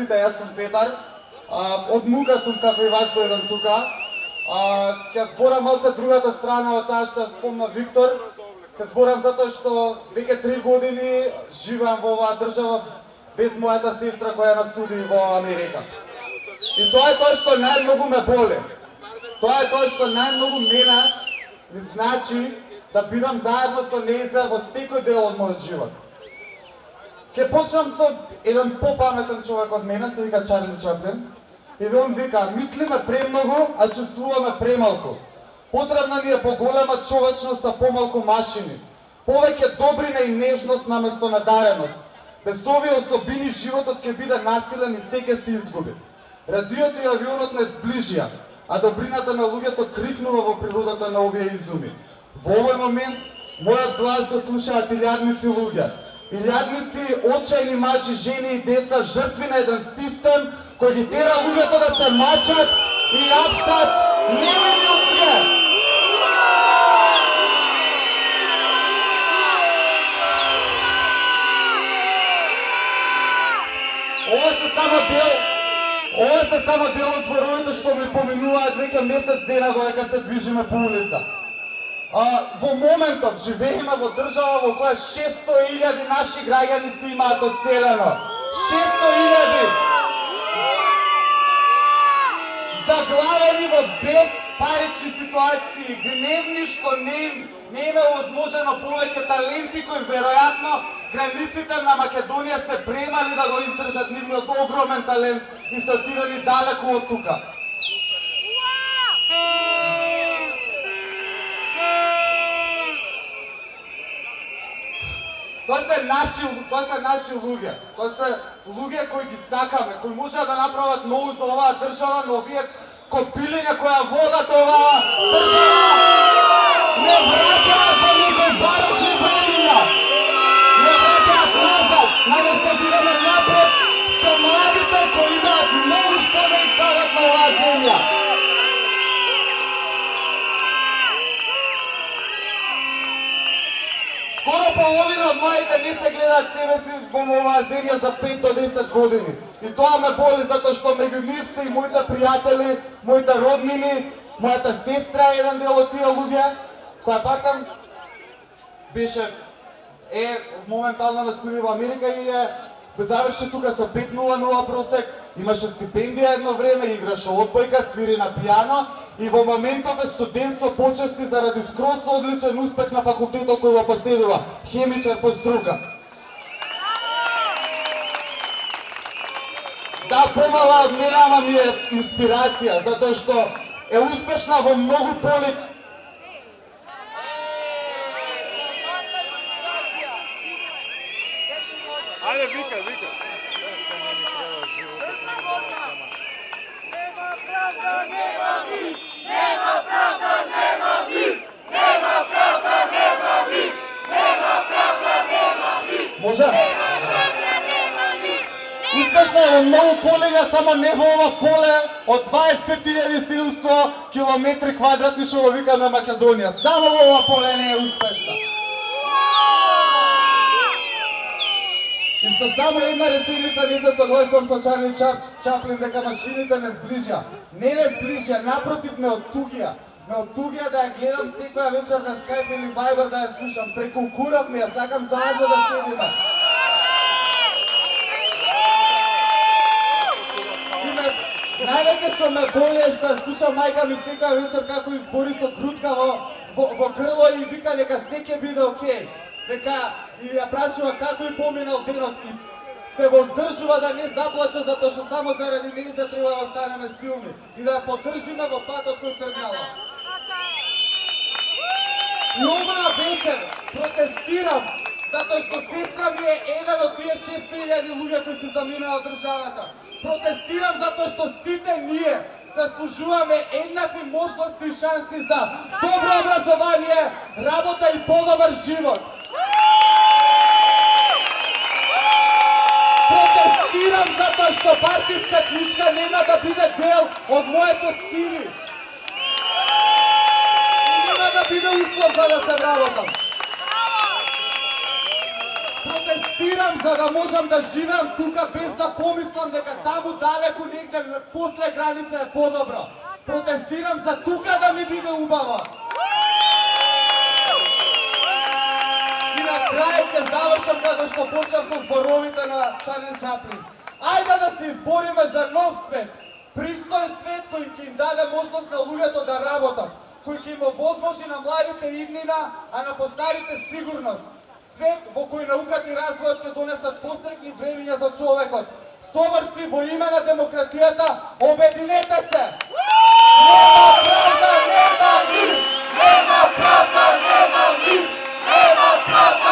сите, јас сум Петар. Од Мука сум, како и вас дојдам тука. Ќе зборам малце другата страна од таа што спомна Виктор. Ќе зборам затоа што веќе 3 години живеам во оваа држава без мојата сестра која на студии во Америка. И тоа е тоа што најмногу ме боли. Тоа е тоа што најмногу мене ми значи да бидам заедно со нејза во секој дел од мојот живот. Ке почнам со еден попаметен човек од мене, се вика Чарли Чаплин. И он вика, мислиме премногу, а чувствуваме премалку. Потребна ни е поголема човечност, а помалку машини. Повеќе добрина и нежност наместо надареност. Без овие особини животот ќе биде насилен и се ќе се изгуби. Радиото и авионот не сближија, а добрината на луѓето крикнува во природата на овие изуми. Во овој момент, мојот глас го слушаат илјадници луѓе. Илјадници, очајни мажи, жени и деца, жртви на еден систем кој ги тера луѓето да се мачат и апсат невини луѓе. Ова се само дел од зборовите што ми поминуваат веќе месец дена додека се движиме по улица. Во моментот живееме во држава во која 600.000 наши граѓани се имаат одселено. 600.000! Заглавени во безпарични ситуации, гневни што не им е овозможено повеќе таленти кои веројатно границите на Македонија се премали да го издржат нивниот огромен талент и се отидени далеку од тука. Тоа се наши луѓе. Тоа се луѓе кои ги сакаме, кои можеа да направат многу за оваа држава, но овие копилиња која водат оваа држава не враќаат во никој барок ни бредиња. Не враќаат назад, наместо да идеме напред со младите кои имаат многу што да им дадат на оваа земја. Скоро половина од младите не се гледаат себе си во оваа земја за 5 до 10 години. И тоа ме боли затоа што меѓу нив се и моите пријатели, моите роднини, мојата сестра е еден дел од тие луѓе, која пакам беше моментално на студија во Америка и заврши тука со 5.00 просек, имаше стипендија едно време, играше одбојка, свири на пијано и во моментов е студент со почести заради скроз одличен успех на факултетот кој го поседува, хемичар по струка. Да, помала од мене, ама ми е инспирација, затоа што е успешна во многу поли. Ајде, вика. Нема правда, нема мир. Нема правда, нема мир. Нема правда, нема мир. Може? Нема правда, нема мир. Успешна е во многу полења, само не во ова поле од 25.700 километри квадратни што го викаме Македонија. Само во ова поле не е успешна. И со само една реченица не се согласувам со Чарли Чаплин дека машините не сближија. Не сближија, напротив не оттугија. Не оттугија да ја гледам секоја вечер на Skype или Viber да ја слушам. Преку курав ми ја сакам заедно да седиме. Највеќе што ме боли е што слушам мајка ми секоја вечер како избори со грудка во грло и вика дека се ќе биде окей. Дека и ја прашува како и поминал денот и се воздржува да не заплаче затоа што само заради нејза треба да останеме силни и да ја поддржиме во патот кој тргнала. И оваа вечер протестирам затоа што сестра ми е еден од тие 600.000 луѓе кои се заминаа од државата. Протестирам затоа што сите ние заслужуваме еднакви можности и шанси за добро образование, работа и подобар живот. Протестирам затоа што партиска книжка нема да биде дел од моето CV. И нема да биде услов за да се вработам. Протестирам за да можам да живеам тука без да помислам дека таму далеку негде после граница е подобро. Протестирам за тука да ми биде убаво. И на крај ќе завршам како што почнав со зборовите на Чарли Чаплин. Ајде да се избориме за нов свет, пристоен свет кој ќе им даде можност на луѓето да работат, кој ќе им овозможи на младите иднина, а на постарите сигурност. Свет во кој науката и развојот ќе донесат посрекни времиња за човекот. Соборци, во име на демократијата, обединете се! Нема правда, нема мир! Нема правда, нема мир! Нема правда!